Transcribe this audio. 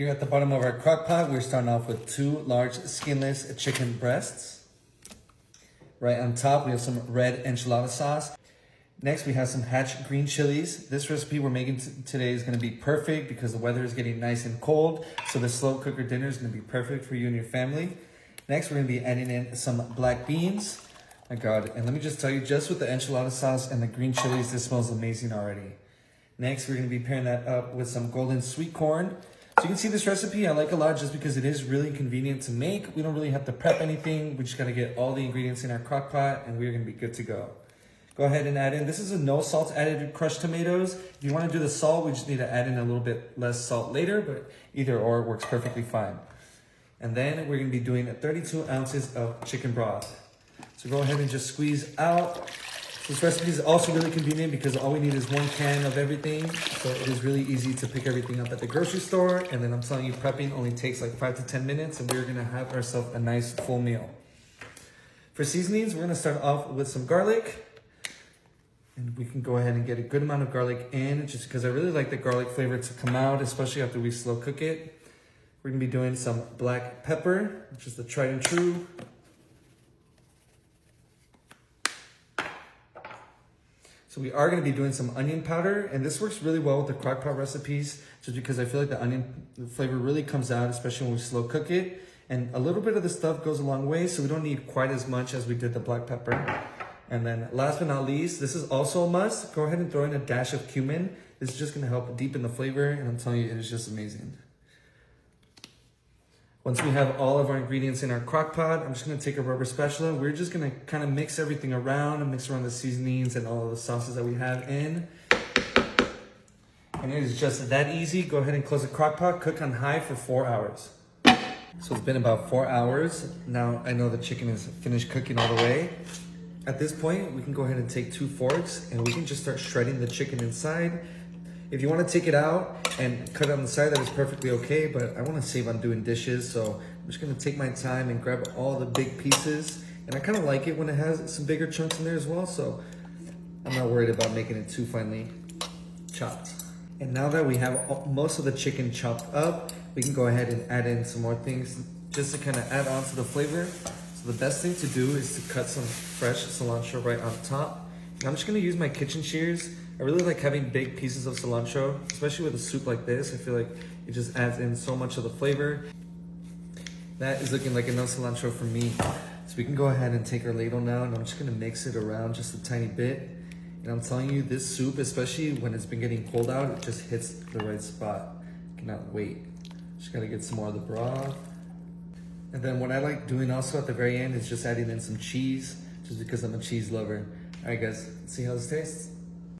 Here at the bottom of our crock pot, we're starting off with 2 large skinless chicken breasts. Right on top, we have some red enchilada sauce. Next, we have some hatch green chilies. This recipe we're making today is gonna be perfect because the weather is getting nice and cold. So the slow cooker dinner is gonna be perfect for you and your family. Next, we're gonna be adding in some black beans. My God, and let me just tell you, just with the enchilada sauce and the green chilies, this smells amazing already. Next, we're gonna be pairing that up with some golden sweet corn. So you can see this recipe I like a lot just because it is really convenient to make. We don't really have to prep anything. We just gotta get all the ingredients in our crock pot and we're gonna be good to go. Go ahead and add in, this is a no salt added crushed tomatoes. If you wanna do the salt, we just need to add in a little bit less salt later, but either or works perfectly fine. And then we're gonna be doing 32 ounces of chicken broth. So go ahead and just squeeze out. This recipe is also really convenient because all we need is 1 can of everything. So it is really easy to pick everything up at the grocery store. And then I'm telling you, prepping only takes like 5 to 10 minutes and we're gonna have ourselves a nice full meal. For seasonings, we're gonna start off with some garlic. And we can go ahead and get a good amount of garlic in just because I really like the garlic flavor to come out, especially after we slow cook it. We're gonna be doing some black pepper, which is the tried and true. So we are gonna be doing some onion powder, and this works really well with the crock pot recipes, just because I feel like the onion flavor really comes out, especially when we slow cook it. And a little bit of the stuff goes a long way, so we don't need quite as much as we did the black pepper. And then last but not least, this is also a must. Go ahead and throw in a dash of cumin. This is just gonna help deepen the flavor, and I'm telling you, it is just amazing. Once we have all of our ingredients in our crock pot, I'm just gonna take a rubber spatula. We're just gonna kind of mix everything around and mix around the seasonings and all of the sauces that we have in. And it is just that easy. Go ahead and close the crock pot, cook on high for 4 hours. So it's been about 4 hours. Now I know the chicken is finished cooking all the way. At this point, we can go ahead and take 2 forks and we can just start shredding the chicken inside. If you want to take it out and cut it on the side, that is perfectly okay, but I want to save on doing dishes, so I'm just going to take my time and grab all the big pieces. And I kind of like it when it has some bigger chunks in there as well, so I'm not worried about making it too finely chopped. And now that we have most of the chicken chopped up, we can go ahead and add in some more things just to kind of add on to the flavor. So the best thing to do is to cut some fresh cilantro right on top. And I'm just going to use my kitchen shears. I really like having big pieces of cilantro, especially with a soup like this. I feel like it just adds in so much of the flavor. That is looking like enough cilantro for me. So we can go ahead and take our ladle now, and I'm just gonna mix it around just a tiny bit. And I'm telling you, this soup, especially when it's been getting cold out, it just hits the right spot. Cannot wait. Just gotta get some more of the broth. And then what I like doing also at the very end is just adding in some cheese, just because I'm a cheese lover. All right guys, let's see how this tastes.